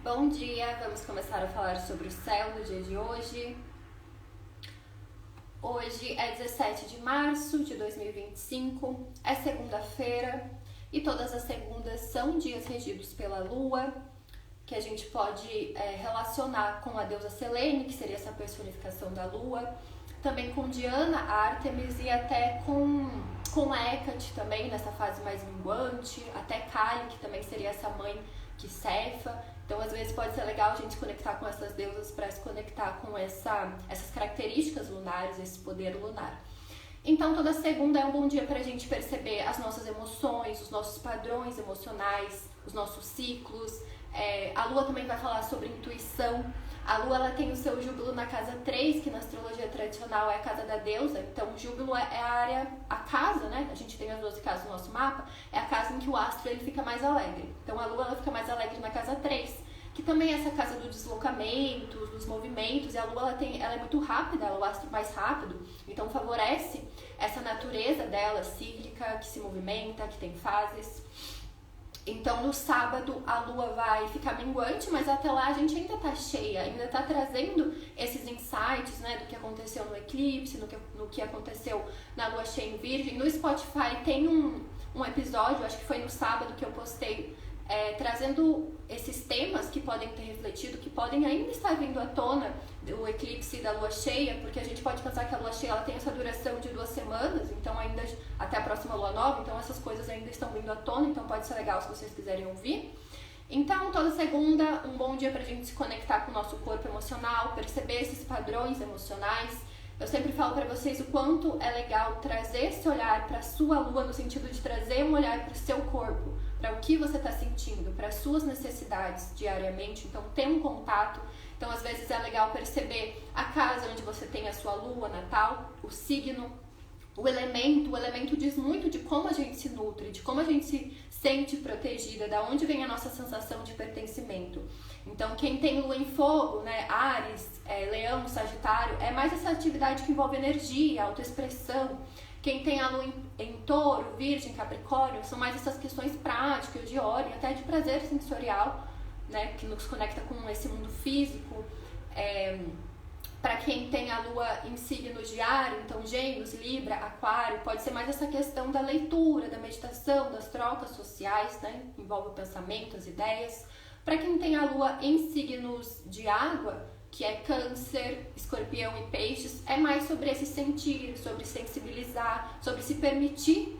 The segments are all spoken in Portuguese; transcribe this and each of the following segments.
Bom dia, vamos começar a falar sobre o céu no dia de hoje. Hoje é 17 de março de 2025, é segunda-feira e todas as segundas são dias regidos pela lua, que a gente pode relacionar com a deusa Selene, que seria essa personificação da lua, também com Diana, Ártemis e até com Hecate também, nessa fase mais minguante, até Kali, que também seria essa mãe que cefa. Então, às vezes, pode ser legal a gente se conectar com essas deusas para se conectar com essas características lunares, esse poder lunar. Então, toda segunda é um bom dia para a gente perceber as nossas emoções, os nossos padrões emocionais, os nossos ciclos. A Lua também vai falar sobre intuição. A Lua ela tem o seu júbilo na casa 3, que na astrologia tradicional é a casa da deusa. Então, o júbilo é a área, a casa, né? A gente tem as 12 casas no nosso mapa. É a casa em que o astro ele fica mais alegre. Então, a Lua ela fica mais alegre na casa 3, que também é essa casa do deslocamento, dos movimentos. E a Lua ela é muito rápida, ela é o astro mais rápido. Então, favorece essa natureza dela, cíclica, que se movimenta, que tem fases. Então, no sábado, a lua vai ficar minguante, mas até lá a gente ainda tá cheia, ainda tá trazendo esses insights, né, do que aconteceu no eclipse, no que aconteceu na lua cheia em Virgem. No Spotify tem um episódio, acho que foi no sábado que eu postei, trazendo esses temas que podem ter refletido, que podem ainda estar vindo à tona do eclipse e da lua cheia, porque a gente pode pensar que a lua cheia ela tem essa duração de 2 semanas, então ainda até a próxima lua nova, então essas coisas ainda estão vindo à tona, então pode ser legal se vocês quiserem ouvir. Então, toda segunda, um bom dia pra gente se conectar com o nosso corpo emocional, perceber esses padrões emocionais. Eu sempre falo para vocês o quanto é legal trazer esse olhar para a sua lua, no sentido de trazer um olhar para o seu corpo, para o que você está sentindo, para as suas necessidades diariamente. Então, ter um contato. Então, às vezes é legal perceber a casa onde você tem a sua lua natal, o signo, o elemento diz muito de como a gente se nutre, de como a gente se sente protegida, da onde vem a nossa sensação de pertencimento. Então, quem tem lua em fogo, né, Áries, Leão, Sagitário, é mais essa atividade que envolve energia, autoexpressão. Quem tem a lua em Touro, Virgem, Capricórnio, são mais essas questões práticas, de ordem, até de prazer sensorial, né, que nos conecta com esse mundo físico. Para quem tem a lua em signos de ar, então Gêmeos, Libra, Aquário, pode ser mais essa questão da leitura, da meditação, das trocas sociais, né? Envolve o pensamento, as ideias. Para quem tem a lua em signos de água, que é Câncer, Escorpião e Peixes, é mais sobre esse sentir, sobre sensibilizar, sobre se permitir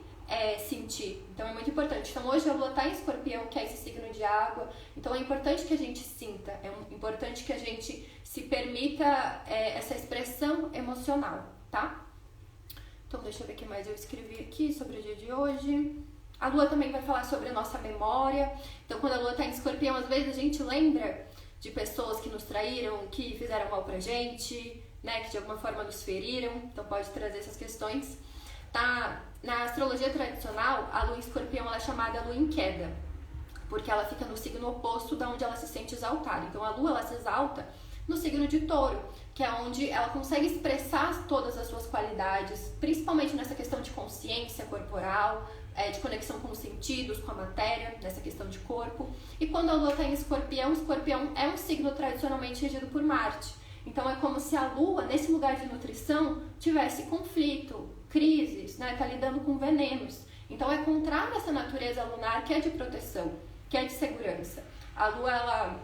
sentir. Então é muito importante. Então hoje a lua está em Escorpião, que é esse signo de água. Então é importante que a gente sinta, é importante que a gente se permita essa expressão emocional, tá? Então deixa eu ver o que mais eu escrevi aqui sobre o dia de hoje. A lua também vai falar sobre a nossa memória. Então quando a lua está em Escorpião, às vezes a gente lembra de pessoas que nos traíram, que fizeram mal pra gente, né, que de alguma forma nos feriram. Então pode trazer essas questões. Tá? Na astrologia tradicional, a lua em Escorpião ela é chamada lua em queda, porque ela fica no signo oposto da onde ela se sente exaltada. Então a lua ela se exalta no signo de Touro, que é onde ela consegue expressar todas as suas qualidades, principalmente nessa questão de consciência corporal, de conexão com os sentidos, com a matéria, nessa questão de corpo. E quando a lua está em Escorpião, Escorpião é um signo tradicionalmente regido por Marte. Então é como se a lua, nesse lugar de nutrição, tivesse conflito, crises, né? Tá lidando com venenos. Então é contrário a essa natureza lunar que é de proteção, que é de segurança. A lua,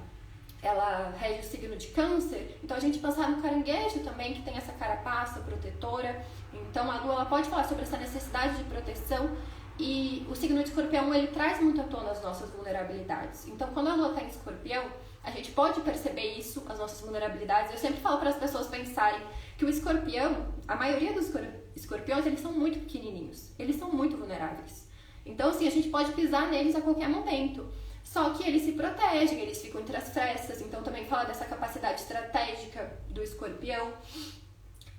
ela rege o signo de Câncer, então a gente pensar no caranguejo também, que tem essa carapaça protetora. Então a lua ela pode falar sobre essa necessidade de proteção, e o signo de Escorpião ele traz muito à tona as nossas vulnerabilidades. Então quando a lua está em Escorpião, a gente pode perceber isso, as nossas vulnerabilidades. Eu sempre falo para as pessoas pensarem que o escorpião, a maioria dos escorpiões, eles são muito pequenininhos, eles são muito vulneráveis. Então, assim, a gente pode pisar neles a qualquer momento. Só que eles se protegem, eles ficam entre as frestas. Então, também fala dessa capacidade estratégica do escorpião.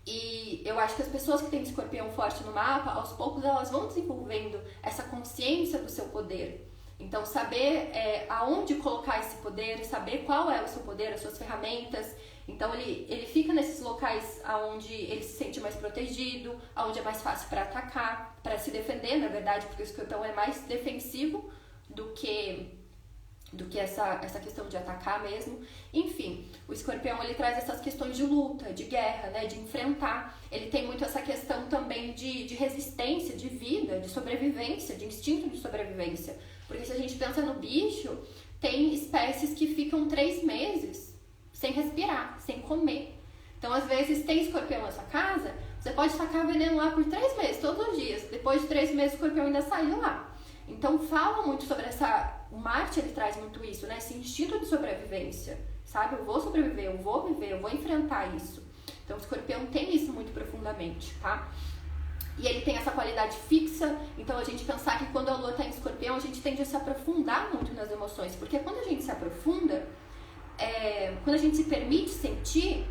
E eu acho que as pessoas que têm escorpião forte no mapa, aos poucos elas vão desenvolvendo essa consciência do seu poder. Então, saber aonde colocar esse poder, saber qual é o seu poder, as suas ferramentas. Então, ele fica nesses locais onde ele se sente mais protegido, onde é mais fácil para atacar, para se defender, na verdade, porque o escorpião é mais defensivo do que do que essa questão de atacar mesmo. Enfim, o escorpião ele traz essas questões de luta, de guerra, né, de enfrentar. Ele tem muito essa questão também de resistência, de vida, de sobrevivência, de instinto de sobrevivência. Porque se a gente pensa no bicho, tem espécies que ficam 3 meses sem respirar, sem comer. Então, às vezes, tem escorpião na sua casa, você pode tacar veneno lá por 3 meses, todos os dias. Depois de 3 meses, o escorpião ainda sai de lá. Então, fala muito sobre o Marte, ele traz muito isso, né? Esse instinto de sobrevivência, sabe? Eu vou sobreviver, eu vou viver, eu vou enfrentar isso. Então, o escorpião tem isso muito profundamente, tá? E ele tem essa qualidade fixa, então a gente pensar que quando a Lua está em escorpião, a gente tende a se aprofundar muito nas emoções. Porque quando a gente se aprofunda, quando a gente se permite sentir,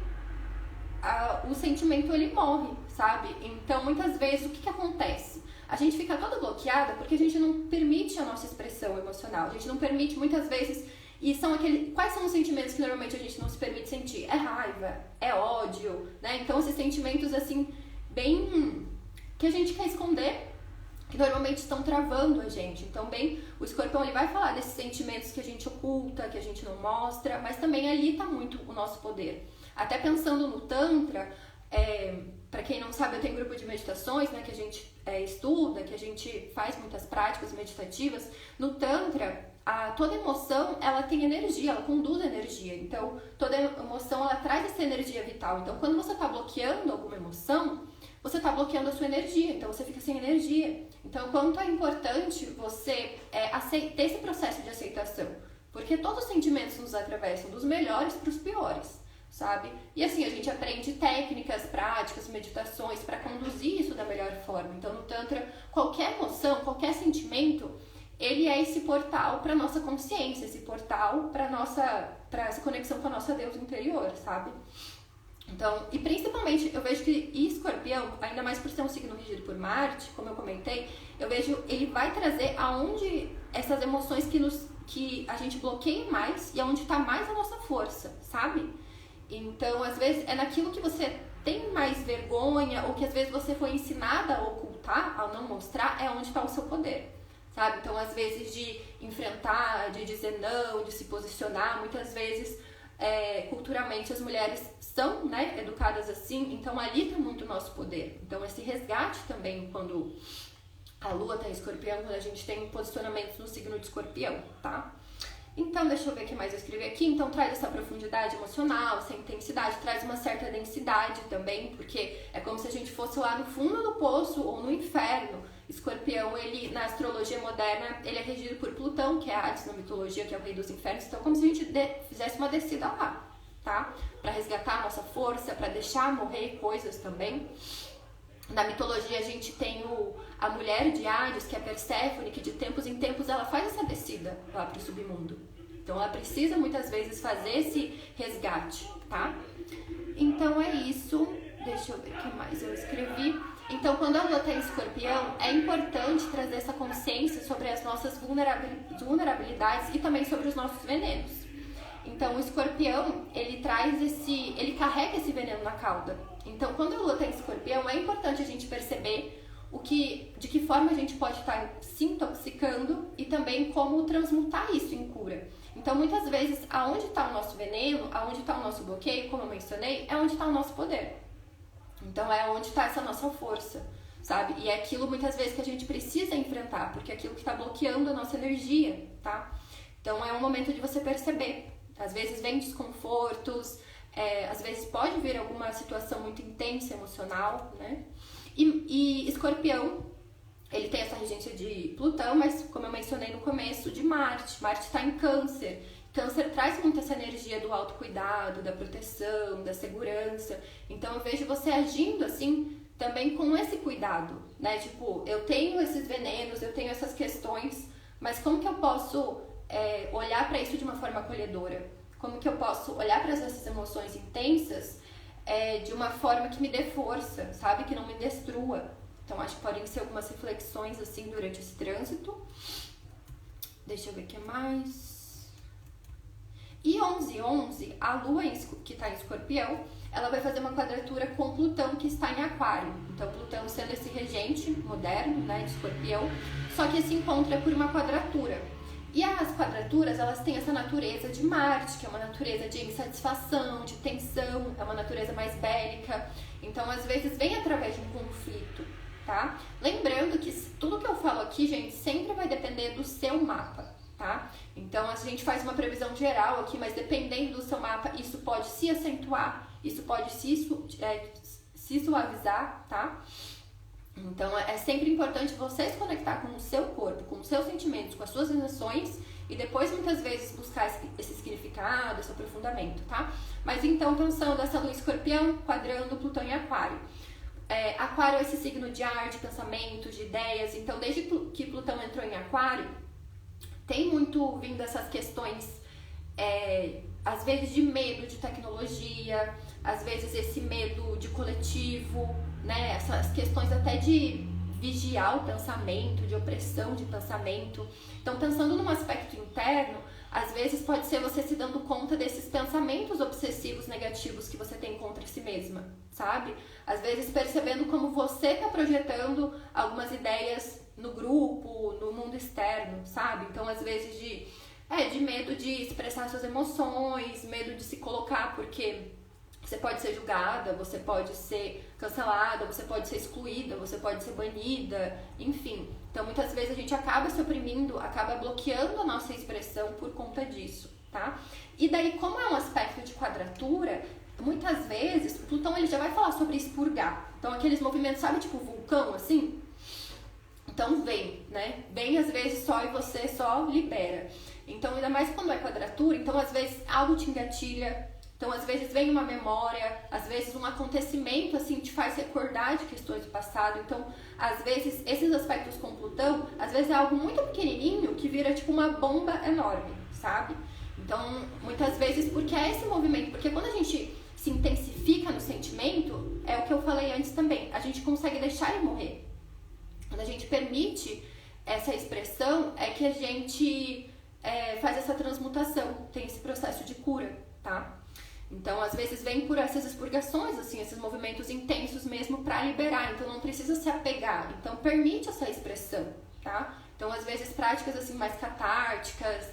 o sentimento ele morre, sabe? Então, muitas vezes, o que acontece? A gente fica toda bloqueada porque a gente não permite a nossa expressão emocional. A gente não permite, muitas vezes, quais são os sentimentos que normalmente a gente não se permite sentir? É raiva, é ódio, né? Então, esses sentimentos, assim, bem que a gente quer esconder, que normalmente estão travando a gente. Então, o escorpião ele vai falar desses sentimentos que a gente oculta, que a gente não mostra, mas também ali está muito o nosso poder. Até pensando no Tantra, para quem não sabe, eu tenho um grupo de meditações, né, que a gente estuda, que a gente faz muitas práticas meditativas. No Tantra, toda emoção, ela tem energia, ela conduz energia. Então, toda emoção, ela traz essa energia vital. Então, quando você está bloqueando alguma emoção, você está bloqueando a sua energia, então você fica sem energia. Então, quanto é importante você ter esse processo de aceitação, porque todos os sentimentos nos atravessam, dos melhores para os piores, sabe? E assim, a gente aprende técnicas, práticas, meditações para conduzir isso da melhor forma. Então, no Tantra, qualquer emoção, qualquer sentimento, ele é esse portal para nossa consciência, esse portal para essa conexão com a nossa Deus interior, sabe? Então, e principalmente, eu vejo que escorpião, ainda mais por ser um signo regido por Marte, como eu comentei, eu vejo ele vai trazer aonde essas emoções que a gente bloqueia mais e aonde está mais a nossa força, sabe? Então, às vezes, é naquilo que você tem mais vergonha ou que às vezes você foi ensinada a ocultar, a não mostrar, é onde está o seu poder, sabe? Então, às vezes, de enfrentar, de dizer não, de se posicionar, muitas vezes... culturalmente as mulheres são, né, educadas assim, então ali está muito o nosso poder. Então esse resgate também, quando a Lua está em escorpião, quando a gente tem posicionamentos no signo de escorpião, tá? Então deixa eu ver o que mais eu escrevi aqui. Então traz essa profundidade emocional, essa intensidade, traz uma certa densidade também, porque é como se a gente fosse lá no fundo do poço ou no inferno. Escorpião, ele, na astrologia moderna, ele é regido por Plutão, que é Hades na mitologia, que é o rei dos infernos. Então, como se a gente fizesse uma descida lá, tá? Pra resgatar a nossa força, pra deixar morrer coisas também. Na mitologia, a gente tem a mulher de Hades, que é Perséfone, que de tempos em tempos ela faz essa descida lá pro submundo. Então, ela precisa, muitas vezes, fazer esse resgate, tá? Então, é isso. Deixa eu ver o que mais eu escrevi. Então, quando a Lua está em escorpião, é importante trazer essa consciência sobre as nossas vulnerabilidades e também sobre os nossos venenos. Então, o escorpião, ele carrega esse veneno na cauda. Então, quando a Lua está em escorpião, é importante a gente perceber de que forma a gente pode estar se intoxicando e também como transmutar isso em cura. Então, muitas vezes, aonde está o nosso veneno, aonde está o nosso bloqueio, como eu mencionei, é onde está o nosso poder. Então, é onde está essa nossa força, sabe? E é aquilo, muitas vezes, que a gente precisa enfrentar, porque é aquilo que está bloqueando a nossa energia, tá? Então, é um momento de você perceber. Às vezes, vem desconfortos, às vezes pode vir alguma situação muito intensa, emocional, né? E escorpião, ele tem essa regência de Plutão, mas, como eu mencionei no começo, de Marte. Marte está em Câncer. Câncer traz muito essa energia do autocuidado, da proteção, da segurança. Então, eu vejo você agindo, assim, também com esse cuidado, né? Tipo, eu tenho esses venenos, eu tenho essas questões, mas como que eu posso olhar para isso de uma forma acolhedora? Como que eu posso olhar para essas emoções intensas de uma forma que me dê força, sabe? Que não me destrua. Então, acho que podem ser algumas reflexões, assim, durante esse trânsito. Deixa eu ver o que mais... E 11:11, a Lua que está em escorpião, ela vai fazer uma quadratura com Plutão que está em aquário. Então, Plutão sendo esse regente moderno, né, de escorpião, só que esse encontro é por uma quadratura. E as quadraturas, elas têm essa natureza de Marte, que é uma natureza de insatisfação, de tensão, é uma natureza mais bélica. Então, às vezes, vem através de um conflito, tá? Lembrando que tudo que eu falo aqui, gente, sempre vai depender do seu mapa, tá? Então, a gente faz uma previsão geral aqui, mas dependendo do seu mapa, isso pode se acentuar, isso pode se suavizar, tá? Então, é sempre importante você se conectar com o seu corpo, com os seus sentimentos, com as suas emoções e depois, muitas vezes, buscar esse significado, esse aprofundamento, tá? Mas então, pensando essa lua escorpião, quadrando Plutão em Aquário. Aquário é esse signo de ar, de pensamentos, de ideias. Então, desde que Plutão entrou em Aquário, tem muito vindo essas questões, às vezes de medo de tecnologia, às vezes esse medo de coletivo, né? Essas questões até de vigiar o pensamento, de opressão de pensamento. Então, pensando num aspecto interno, às vezes pode ser você se dando conta desses pensamentos obsessivos negativos que você tem contra si mesma, sabe? Às vezes percebendo como você está projetando algumas ideias no grupo, no mundo externo, sabe? Então, às vezes de medo de expressar suas emoções, medo de se colocar porque você pode ser julgada, você pode ser cancelada, você pode ser excluída, você pode ser banida, enfim. Então, muitas vezes a gente acaba se oprimindo, acaba bloqueando a nossa expressão por conta disso, tá? E daí, como é um aspecto de quadratura, muitas vezes, Plutão ele já vai falar sobre expurgar. Então, aqueles movimentos, sabe, tipo vulcão, assim? Então, vem, né? Vem, às vezes, só e você só libera. Então, ainda mais quando é quadratura, então, às vezes, algo te engatilha. Então, às vezes, vem uma memória, às vezes, um acontecimento, assim, te faz recordar de questões do passado. Então, às vezes, esses aspectos com Plutão, às vezes, é algo muito pequenininho que vira, tipo, uma bomba enorme, sabe? Então, muitas vezes, porque é esse movimento. Porque quando a gente se intensifica no sentimento, é o que eu falei antes também, a gente consegue deixar ele morrer. Quando a gente permite essa expressão, é que a gente faz essa transmutação, tem esse processo de cura, tá? Então, às vezes, vem por essas expurgações, assim, esses movimentos intensos mesmo pra liberar. Então, não precisa se apegar. Então, permite essa expressão, tá? Então, às vezes, práticas, assim, mais catárticas,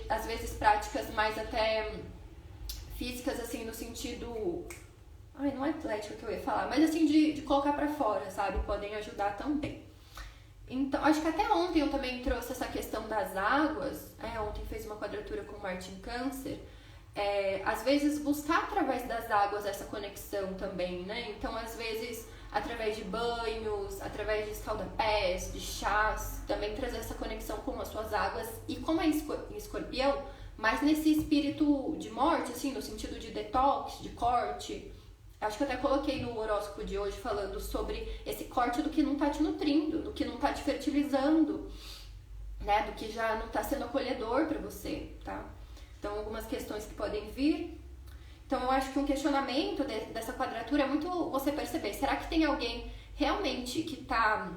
às vezes, práticas mais até físicas, assim, no sentido... Ai, não é atlética que eu ia falar, mas, assim, de colocar pra fora, sabe? Podem ajudar também. Então, acho que até ontem eu também trouxe essa questão das águas. Ontem fez uma quadratura com Marte em Câncer. Às vezes buscar através das águas essa conexão também, né? Então, às vezes, através de banhos, através de escaldapés, de chás, também trazer essa conexão com as suas águas. E como é em Escorpião, mas nesse espírito de morte, assim, no sentido de detox, de corte. Acho que eu até coloquei no horóscopo de hoje falando sobre esse corte do que não tá te nutrindo, do que não tá te fertilizando, né? Do que já não tá sendo acolhedor pra você, tá? Então, algumas questões que podem vir. Então, eu acho que um questionamento dessa quadratura é muito você perceber, será que tem alguém realmente que tá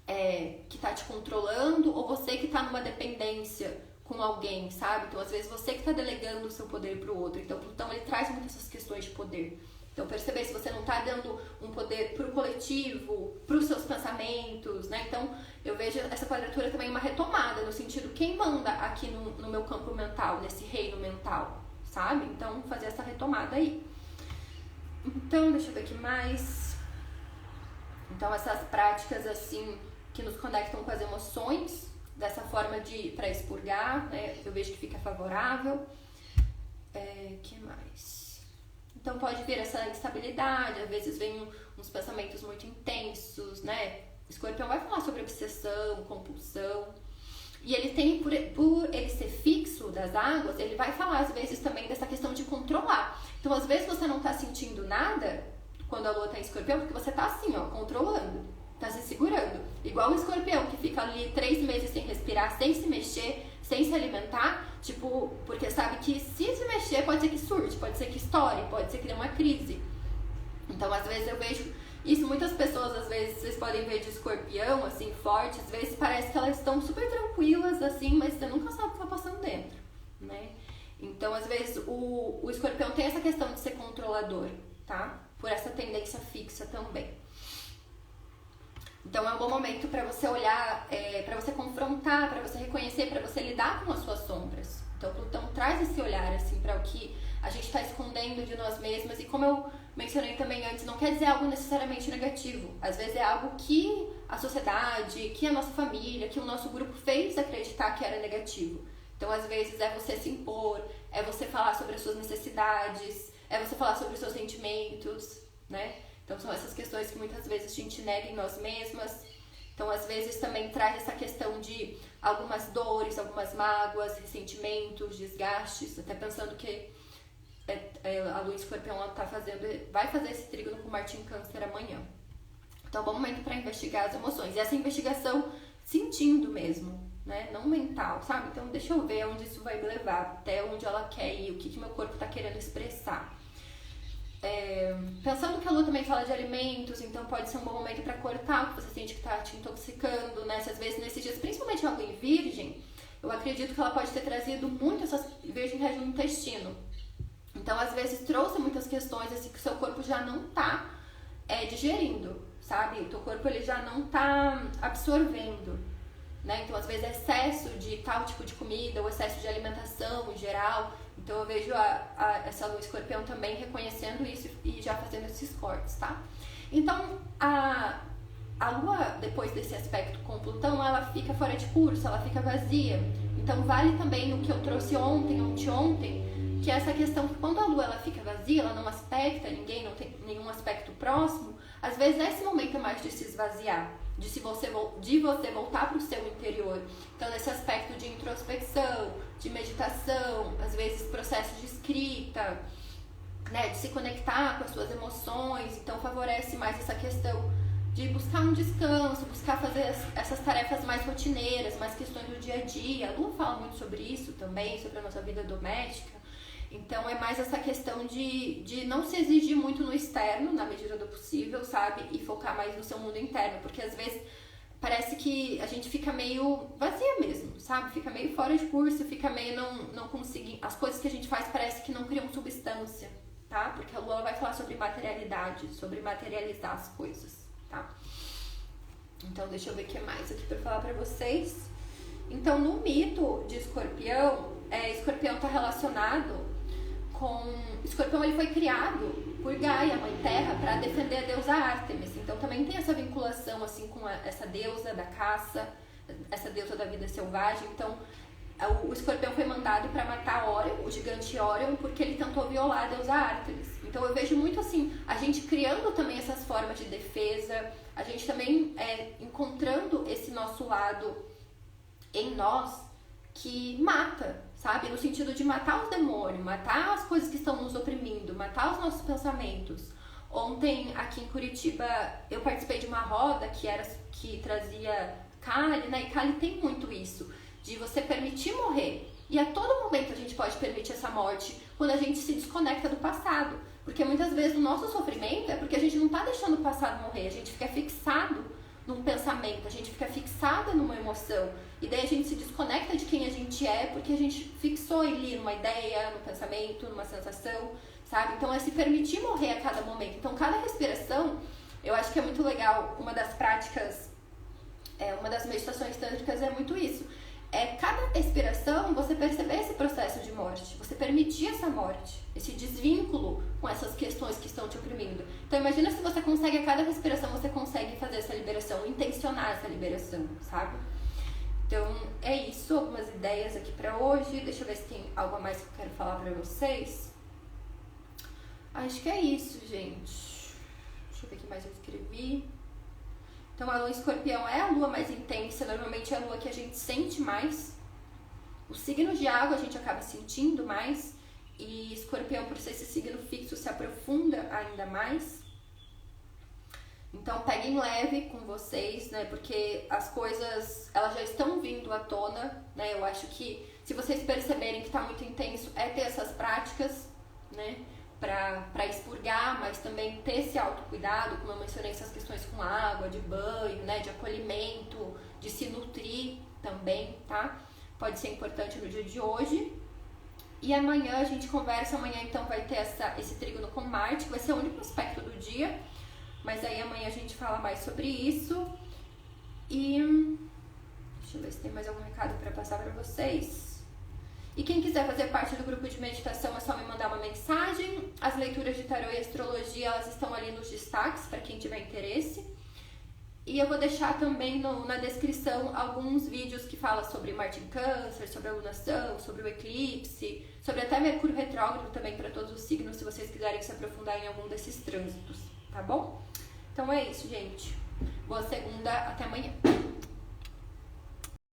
te controlando ou você que tá numa dependência com alguém, sabe? Então, às vezes, você que tá delegando o seu poder pro outro. Então, Plutão, ele traz muitas essas questões de poder. Então, perceber se você não tá dando um poder pro coletivo, pros seus pensamentos, né? Então, eu vejo essa quadratura também uma retomada, no sentido, quem manda aqui no meu campo mental, nesse reino mental, sabe? Então, fazer essa retomada aí. Então, deixa eu ver aqui mais. Então, essas práticas, assim, que nos conectam com as emoções, dessa forma pra expurgar, né? Eu vejo que fica favorável. Que mais? Então, pode vir essa instabilidade, às vezes vem uns pensamentos muito intensos, né? Escorpião vai falar sobre obsessão, compulsão. E ele tem, por ele ser fixo das águas, ele vai falar, às vezes, também dessa questão de controlar. Então, às vezes, você não tá sentindo nada quando a lua tá em Escorpião, porque você tá assim, ó, controlando, tá se segurando. Igual o Escorpião, que fica ali 3 meses sem respirar, sem se mexer, sem se alimentar, tipo, porque sabe que se mexer pode ser que surte, pode ser que estoure, pode ser que dê uma crise. Então, às vezes eu vejo isso, muitas pessoas, às vezes, vocês podem ver de Escorpião, assim, forte, às vezes parece que elas estão super tranquilas, assim, mas você nunca sabe o que tá passando dentro, né? Então, às vezes, o Escorpião tem essa questão de ser controlador, tá? Por essa tendência fixa também. Então é um bom momento para você olhar, para você confrontar, para você reconhecer, para você lidar com as suas sombras. Então Plutão traz esse olhar assim para o que a gente está escondendo de nós mesmas, e como eu mencionei também antes, não quer dizer algo necessariamente negativo. Às vezes é algo que a sociedade, que a nossa família, que o nosso grupo fez acreditar que era negativo. Então às vezes é você se impor, é você falar sobre as suas necessidades, é você falar sobre os seus sentimentos, né? Então são essas questões que muitas vezes a gente nega em nós mesmas. Então às vezes também traz essa questão de algumas dores, algumas mágoas, ressentimentos, desgastes, até pensando que a Lua em Escorpião ela vai fazer esse trígono com Marte em Câncer amanhã. Então é um bom momento para investigar as emoções. E essa investigação sentindo mesmo, né? Não mental, sabe? Então deixa eu ver onde isso vai me levar, até onde ela quer ir, o que meu corpo está querendo expressar. Pensando que a Lua também fala de alimentos, então pode ser um bom momento para cortar o que você sente que está te intoxicando, né? Às vezes nesses dias, principalmente a Lua em Virgem, eu acredito que ela pode ter trazido muito essas Virgem rege no intestino. Então, às vezes, trouxe muitas questões assim, que o seu corpo já não tá digerindo, sabe? O teu corpo ele já não tá absorvendo, né? Então, às vezes, excesso de tal tipo de comida ou excesso de alimentação em geral. Então, eu vejo essa Lua Escorpião também reconhecendo isso e já fazendo esses cortes, tá? Então, a Lua, depois desse aspecto com Plutão, ela fica fora de curso, ela fica vazia. Então, vale também o que eu trouxe ontem, que é essa questão que quando a Lua ela fica vazia, ela não aspecta ninguém, não tem nenhum aspecto próximo, às vezes esse momento é mais de se esvaziar, de você voltar para o seu interior. Então nesse aspecto de introspecção, de meditação, às vezes processo de escrita, né, de se conectar com as suas emoções, então favorece mais essa questão de buscar um descanso, buscar fazer essas tarefas mais rotineiras, mais questões do dia a dia. A Lua fala muito sobre isso também, sobre a nossa vida doméstica. Então é mais essa questão de não se exigir muito no externo, na medida do possível, sabe? E focar mais no seu mundo interno, porque às vezes parece que a gente fica meio vazia mesmo, sabe? Fica meio fora de curso, fica meio não conseguindo. As coisas que a gente faz parece que não criam substância, tá? Porque a Lua vai falar sobre materialidade, sobre materializar as coisas, tá? Então deixa eu ver o que mais aqui pra falar pra vocês. Então no mito de Escorpião, Escorpião tá relacionado com... Escorpião ele foi criado por Gaia, Mãe Terra, para defender a deusa Ártemis. Então também tem essa vinculação assim com essa deusa da caça, essa deusa da vida selvagem. Então o Escorpião foi mandado para matar Órion, o gigante Órion, porque ele tentou violar a deusa Ártemis. Então eu vejo muito assim, a gente criando também essas formas de defesa, a gente também encontrando esse nosso lado em nós que mata, sabe? No sentido de matar os demônios, matar as coisas que estão nos oprimindo, matar os nossos pensamentos. Ontem, aqui em Curitiba, eu participei de uma roda que trazia Kali, né? E Kali tem muito isso, de você permitir morrer. E a todo momento a gente pode permitir essa morte quando a gente se desconecta do passado. Porque muitas vezes o nosso sofrimento é porque a gente não tá deixando o passado morrer, a gente fica fixado num pensamento, a gente fica fixada numa emoção. E daí a gente se desconecta de quem a gente é, porque a gente fixou ali numa ideia, num pensamento, numa sensação, sabe? Então é se permitir morrer a cada momento. Então cada respiração, eu acho que é muito legal. Uma das práticas, uma das meditações tântricas é muito isso. Cada respiração você perceber esse processo de morte, você permitir essa morte, esse desvínculo com essas questões que estão te oprimindo. Então imagina se você consegue, a cada respiração você consegue fazer essa liberação, intencionar essa liberação, sabe? Então é isso, algumas ideias aqui pra hoje. Deixa eu ver se tem algo a mais que eu quero falar pra vocês. Acho que é isso, gente. Deixa eu ver o que mais eu escrevi. Então a Lua em Escorpião é a Lua mais intensa, normalmente é a Lua que a gente sente mais. Os signos de água a gente acaba sentindo mais, e Escorpião, por ser esse signo fixo, se aprofunda ainda mais. Então peguem leve com vocês, né, porque as coisas, elas já estão vindo à tona, né, eu acho que se vocês perceberem que tá muito intenso, ter essas práticas, né, para expurgar, mas também ter esse autocuidado, como eu mencionei, essas questões com água, de banho, né, de acolhimento, de se nutrir também, tá? Pode ser importante no dia de hoje. E amanhã a gente conversa, amanhã então vai ter esse trígono com Marte, que vai ser o único aspecto do dia, mas aí amanhã a gente fala mais sobre isso. E deixa eu ver se tem mais algum recado para passar para vocês. E quem quiser fazer parte do grupo de meditação é só me mandar uma mensagem. As leituras de tarô e astrologia, elas estão ali nos destaques para quem tiver interesse. E eu vou deixar também na descrição alguns vídeos que falam sobre Marte em Câncer, sobre a lunação, sobre o eclipse, sobre até Mercúrio retrógrado também para todos os signos, se vocês quiserem se aprofundar em algum desses trânsitos, tá bom? Então é isso, gente. Boa segunda, até amanhã.